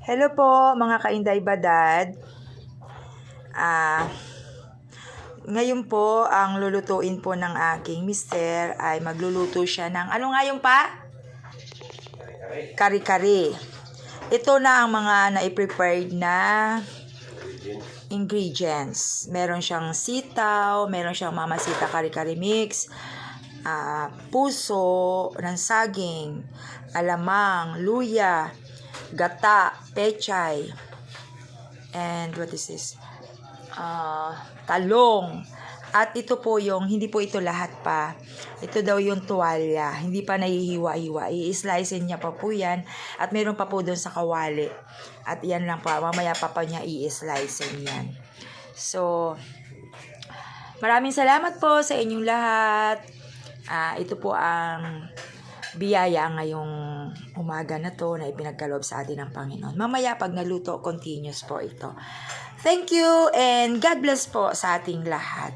Hello po mga kainday badad. Ngayon po ang lulutuin po ng aking mister ay magluluto siya ng ano nga yung pa? Kari-kari. Ito na ang mga na-prepared na ingredients. Meron siyang sitaw, meron siyang mamasita kari-kari mix, puso ng saging, alamang, luya, gata, pechay, and what is this? Talong. At ito po yung, hindi po ito lahat pa. Ito daw yung tuwalya. Hindi pa nahihiwa-hiwa. I-slicein niya pa po yan. At meron pa po doon sa kawali. At yan lang pa. Mamaya pa niya i-slicein yan. So, maraming salamat po sa inyong lahat. Ito po ang biyaya ngayong umaga na to na ipinagkaloob sa atin ng Panginoon. Mamaya pag naluto, continuous po ito. Thank you and God bless po sa ating lahat.